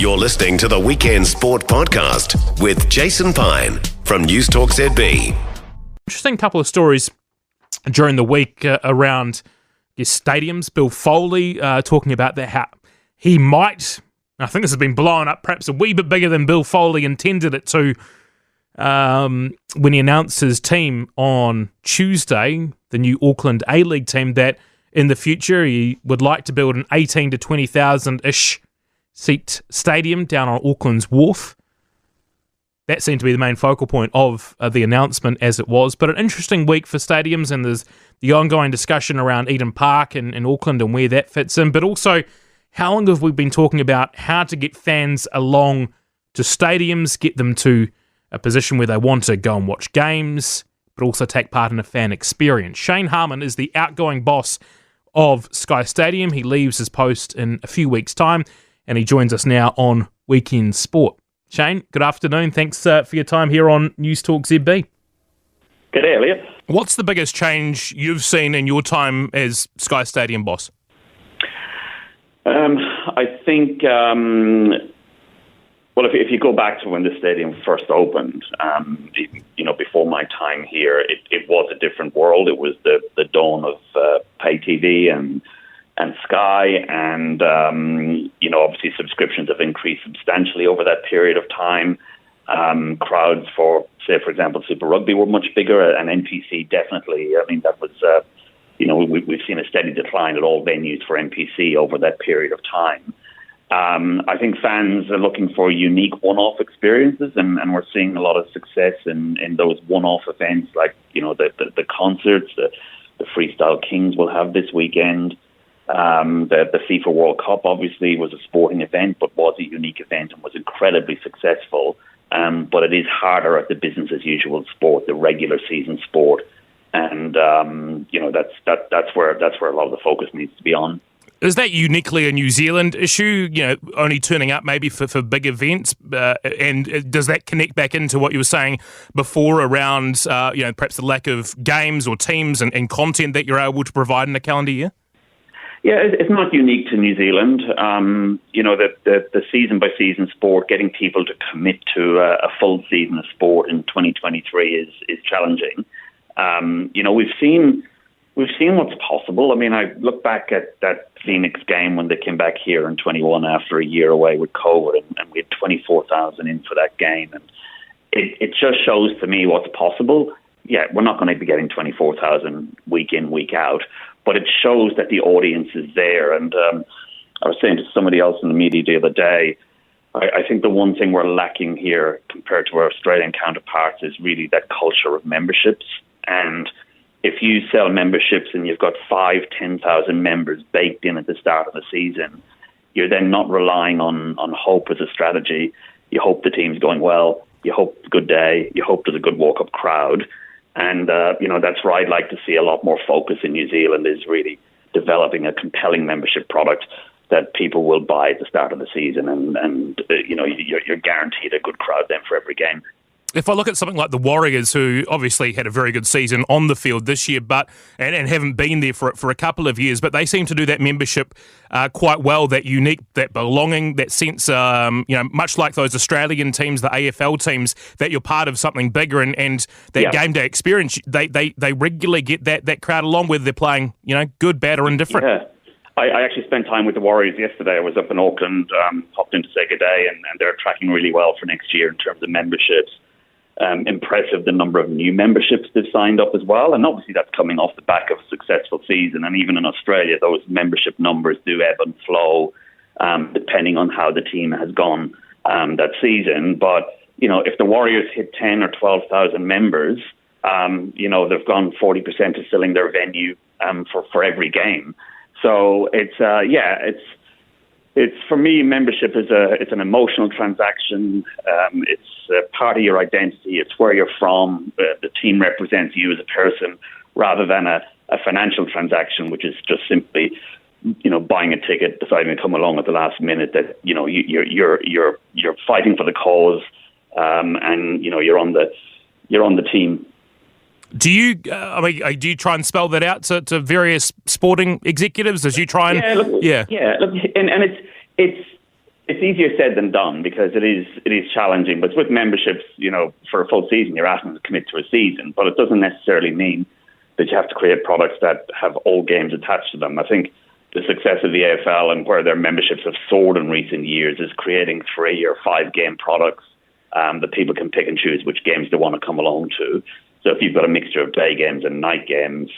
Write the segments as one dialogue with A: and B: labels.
A: You're listening to the Weekend Sport Podcast with Jason Pine from News Talk ZB.
B: Interesting couple of stories during the week around stadiums. Bill Foley talking about that, how he might, I think this has been blown up perhaps a wee bit bigger than Bill Foley intended it to when he announced his team on Tuesday, the new Auckland A-League team, that in the future he would like to build an 18 to 20,000-ish seat stadium down on Auckland's Wharf. That seemed to be the main focal point of the announcement as it was. But an interesting week for stadiums, and there's the ongoing discussion around Eden Park in Auckland and where that fits in. But also, how long have we been talking about how to get fans along to stadiums, get them to a position where they want to go and watch games, but also take part in a fan experience? Shane Harmon is the outgoing boss of Sky Stadium. He leaves his post in a few weeks' time, and he joins us now on Weekend Sport. Shane, good afternoon. Thanks for your time here on News Talk ZB.
C: G'day, Elliott.
B: What's the biggest change you've seen in your time as Sky Stadium boss?
C: I think, well, if you go back to when the stadium first opened, before my time here, it was a different world. It was the dawn of pay TV and Sky, and obviously subscriptions have increased substantially over that period of time. Crowds for, say, for example, Super Rugby were much bigger, and NPC definitely. I mean, that was, we've seen a steady decline at all venues for NPC over that period of time. I think fans are looking for unique one-off experiences, and we're seeing a lot of success in those one-off events, like the concerts, the Freestyle Kings will have this weekend. The FIFA World Cup obviously was a sporting event, but was a unique event and was incredibly successful. But it is harder at the business as usual sport, the regular season sport, and that's where a lot of the focus needs to be on.
B: Is that uniquely a New Zealand issue? Only turning up maybe for big events, and does that connect back into what you were saying before around perhaps the lack of games or teams and content that you're able to provide in a calendar year?
C: Yeah, it's not unique to New Zealand. The season-by-season sport, getting people to commit to a full season of sport in 2023 is challenging. We've seen what's possible. I mean, I look back at that Phoenix game when they came back here in 21 after a year away with COVID, and we had 24,000 in for that game. And it just shows to me what's possible. Yeah, we're not going to be getting 24,000 week in, week out, but it shows that the audience is there. And I was saying to somebody else in the media the other day, I think the one thing we're lacking here compared to our Australian counterparts is really that culture of memberships. And if you sell memberships and you've got 5,000-10,000 members baked in at the start of the season, you're then not relying on hope as a strategy. You hope the team's going well. You hope it's a good day. You hope there's a good walk-up crowd. And, that's where I'd like to see a lot more focus in New Zealand, is really developing a compelling membership product that people will buy at the start of the season. And you're guaranteed a good crowd then for every game.
B: If I look at something like the Warriors, who obviously had a very good season on the field this year, but and haven't been there for a couple of years, but they seem to do that membership quite well, that unique, that belonging, that sense, much like those Australian teams, the AFL teams, that you're part of something bigger, and that game day experience, they regularly get that crowd along, whether they're playing, good, bad, or indifferent.
C: Yeah. I actually spent time with the Warriors yesterday. I was up in Auckland, popped in to say good day, and they're tracking really well for next year in terms of memberships. Impressive the number of new memberships they've signed up as well, and obviously that's coming off the back of a successful season. And even in Australia, those membership numbers do ebb and flow depending on how the team has gone that season. But if the Warriors hit 10 or 12,000 members, they've gone 40% to filling their venue for every game. So it's for me, membership it's an emotional transaction. It's part of your identity. It's where you're from. The team represents you as a person, rather than a financial transaction, which is just simply, buying a ticket, deciding to come along at the last minute. That you're fighting for the cause, and you're on the team.
B: Do you try and spell that out to various sporting executives? As you try and
C: and it's It's easier said than done because it is challenging. But with memberships, for a full season, you're asking them to commit to a season, but it doesn't necessarily mean that you have to create products that have all games attached to them. I think the success of the AFL and where their memberships have soared in recent years is creating 3 or 5 game products that people can pick and choose which games they want to come along to. So if you've got a mixture of day games and night games,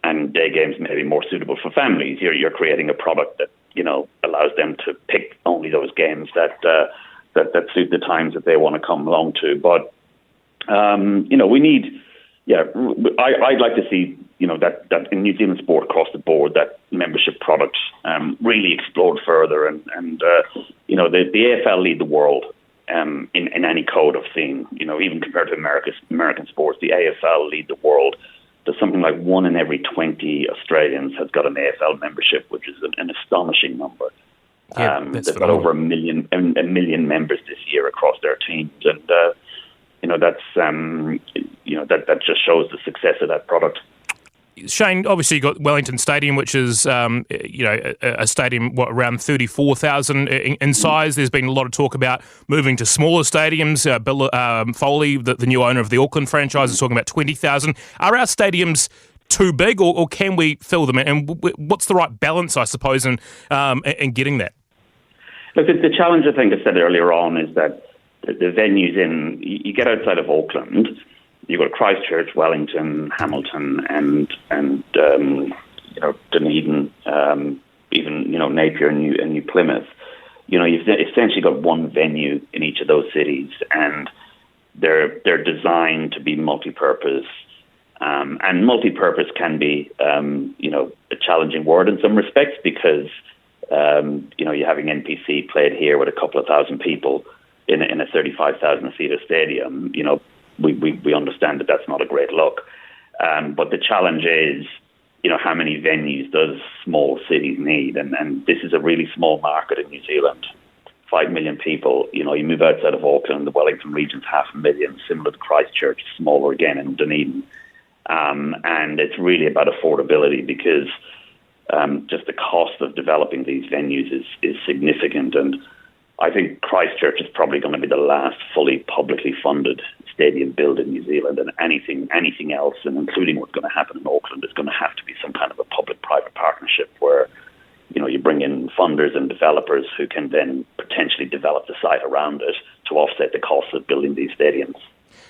C: and day games may be more suitable for families, you're creating a product that allows them to pick only those games that suit the times that they want to come along to. But we need. Yeah, I'd like to see, that in New Zealand sport across the board, that membership product really explored further. And the AFL lead the world in any code of theme. Even compared to American sports, the AFL lead the world. There's something like 1 in every 20 Australians has got an AFL membership, which is an astonishing number.
B: Yeah,
C: they've got over a million members this year across their teams, and that just shows the success of that product.
B: Shane, obviously you've got Wellington Stadium, which is a stadium around 34,000 in size. There's been a lot of talk about moving to smaller stadiums. Foley, the new owner of the Auckland franchise, is talking about 20,000. Are our stadiums too big, or can we fill them? And what's the right balance, I suppose, in getting that?
C: Look, the challenge, I think I said earlier on, is that the venues you get outside of Auckland, you've got Christchurch, Wellington, Hamilton, and Dunedin, even Napier and New Plymouth. You've essentially got one venue in each of those cities, and they're designed to be multi-purpose. And multi-purpose can be a challenging word in some respects because you're having NPC played here with a couple of thousand people in a 35,000 seater stadium. We understand that that's not a great look. But the challenge is, how many venues does small cities need? And this is a really small market in New Zealand. 5 million people. You move outside of Auckland, the Wellington region's 500,000, similar to Christchurch, smaller again in Dunedin. And it's really about affordability because just the cost of developing these venues is significant. And I think Christchurch is probably going to be the last fully publicly funded stadium built in New Zealand, and anything else, and including what's going to happen in Auckland, is going to have to be some kind of a public-private partnership where you bring in funders and developers who can then potentially develop the site around it to offset the cost of building these stadiums.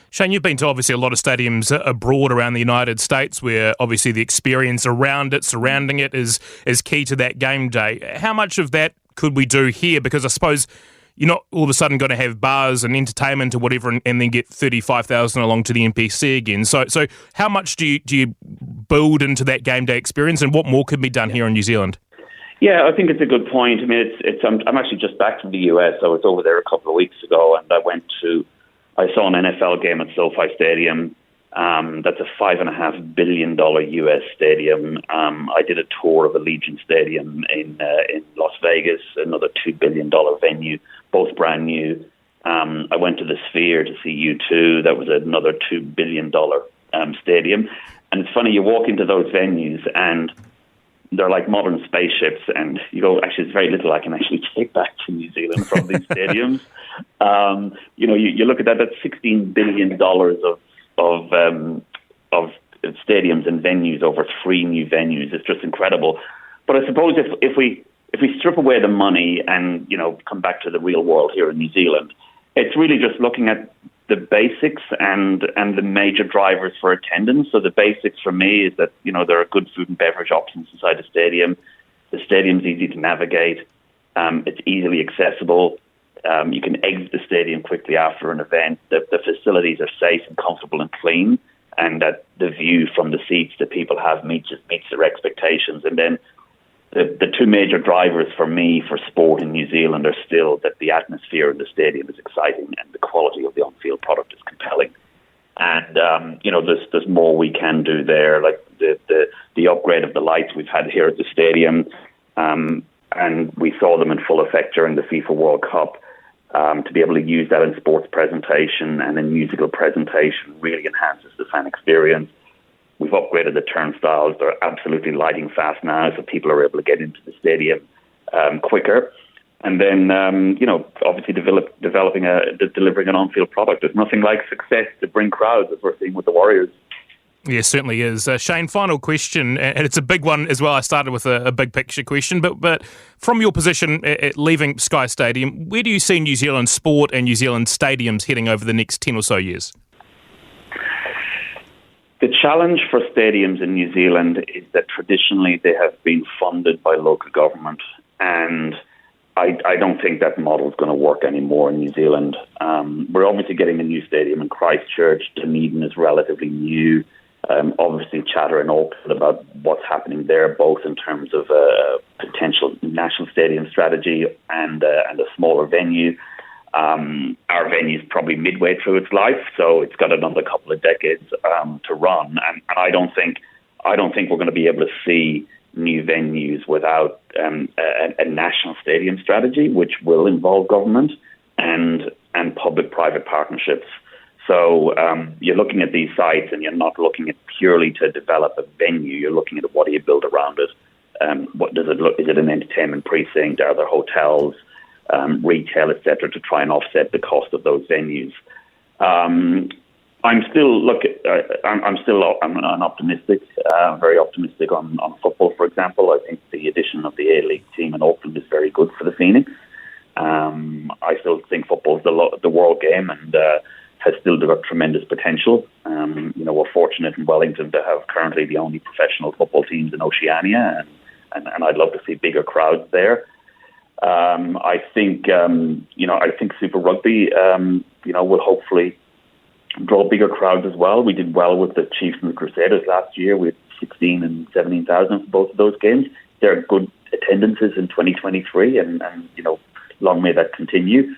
B: Shane, you've been to obviously a lot of stadiums abroad around the United States where obviously the experience around it, surrounding it is key to that game day. How much of that could we do here? Because I suppose you're not all of a sudden going to have bars and entertainment or whatever and then get 35,000 along to the NPC again. So how much do you build into that game day experience, and what more could be done here in New Zealand?
C: Yeah, I think it's a good point. I mean, I'm actually just back from the US. I was over there a couple of weeks ago, and I saw an NFL game at SoFi Stadium. That's a $5.5 billion US stadium. I did a tour of Allegiant Stadium in Las Vegas, another $2 billion venue, both brand new. I went to the Sphere to see U2. That was another $2 billion stadium. And it's funny, you walk into those venues and they're like modern spaceships, and you go, actually, there's very little I can actually take back to New Zealand from these stadiums. You look at that, that's $16 billion of stadiums and venues over 3 new venues. It's just incredible. But I suppose if we strip away the money and come back to the real world here in New Zealand, it's really just looking at the basics and the major drivers for attendance. So the basics for me is that there are good food and beverage options inside the stadium. The stadium's easy to navigate. It's easily accessible. You can exit the stadium quickly after an event. The facilities are safe and comfortable and clean, and that the view from the seats that people have meets their expectations. And then the 2 major drivers for me for sport in New Zealand are still that the atmosphere in the stadium is exciting and the quality of the on-field product is compelling. And there's more we can do there, like the upgrade of the lights we've had here at the stadium, and we saw them in full effect during the FIFA World Cup. To be able to use that in sports presentation and in musical presentation really enhances the fan experience. We've upgraded the turnstiles. They're absolutely lighting fast now, so people are able to get into the stadium quicker. And then, obviously delivering an on-field product. There's nothing like success to bring crowds, as we're seeing with the Warriors.
B: Yeah, certainly is. Shane, final question, and it's a big one as well. I started with a big picture question, but from your position at leaving Sky Stadium, where do you see New Zealand sport and New Zealand stadiums heading over the next 10 or so years?
C: The challenge for stadiums in New Zealand is that traditionally they have been funded by local government, and I don't think that model is going to work anymore in New Zealand. We're obviously getting a new stadium in Christchurch. Dunedin is relatively new. Obviously, chatter in Auckland about what's happening there, both in terms of a potential national stadium strategy and a smaller venue. Our venue is probably midway through its life, so it's got another couple of decades to run. And I don't think we're going to be able to see new venues without a national stadium strategy, which will involve government and public-private partnerships. So you're looking at these sites and you're not looking at purely to develop a venue. You're looking at what do you build around it? What does it look? Is it an entertainment precinct? Are there hotels, retail, etc., to try and offset the cost of those venues? I'm an optimistic, very optimistic on football. For example, I think the addition of the A-League team in Auckland is very good for the Phoenix. I still think football is the world game and has still got tremendous potential. We're fortunate in Wellington to have currently the only professional football teams in Oceania, and I'd love to see bigger crowds there. I think Super Rugby, will hopefully draw bigger crowds as well. We did well with the Chiefs and the Crusaders last year. We had 16 and 17,000 for both of those games. There are good attendances in 2023, and long may that continue.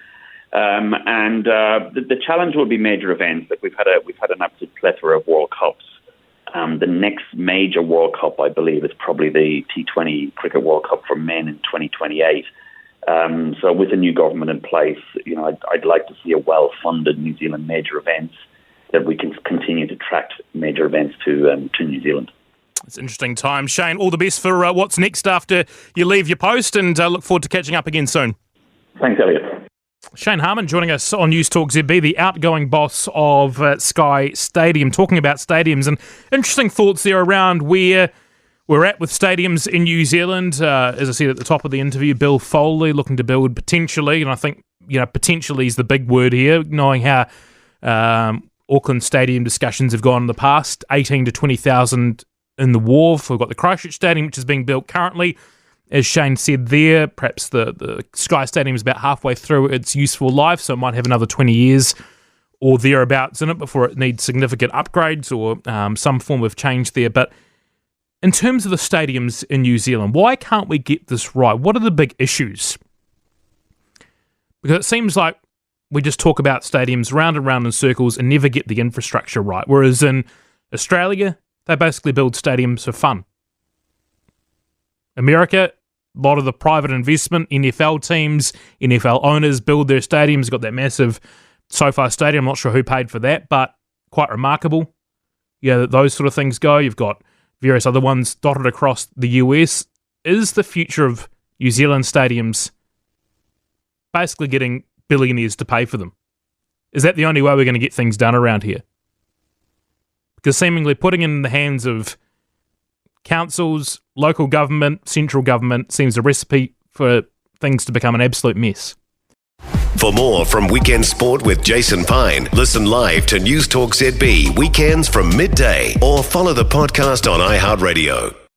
C: The challenge will be major events. Like we've had an absolute plethora of World Cups. The next major World Cup, I believe, is probably the T20 Cricket World Cup for men in 2028. So with a new government in place, I'd like to see a well-funded New Zealand major events that we can continue to attract major events to New Zealand.
B: It's an interesting time. Shane, all the best for what's next after you leave your post, and look forward to catching up again soon.
C: Thanks, Elliott.
B: Shane Harmon joining us on News Talk ZB, the outgoing boss of Sky Stadium, talking about stadiums and interesting thoughts there around where we're at with stadiums in New Zealand. As I said at the top of the interview, Bill Foley looking to build potentially, and I think potentially is the big word here, knowing how Auckland stadium discussions have gone in the past, 18 to 20,000 in the Wharf. We've got the Christchurch Stadium, which is being built currently. As Shane said there, perhaps the Sky Stadium is about halfway through its useful life, so it might have another 20 years or thereabouts in it before it needs significant upgrades or some form of change there. But in terms of the stadiums in New Zealand, why can't we get this right? What are the big issues? Because it seems like we just talk about stadiums round and round in circles and never get the infrastructure right. Whereas in Australia, they basically build stadiums for fun. America, a lot of the private investment, NFL teams, NFL owners build their stadiums. Got that massive SoFi stadium. I'm not sure who paid for that, but quite remarkable. Yeah, those sort of things go. You've got various other ones dotted across the US. Is the future of New Zealand stadiums basically getting billionaires to pay for them? Is that the only way we're going to get things done around here? Because seemingly putting in the hands of councils, local government, central government seems a recipe for things to become an absolute mess.
A: For more from Weekend Sport with Jason Pine, listen live to News Talk ZB weekends from midday or follow the podcast on iHeartRadio.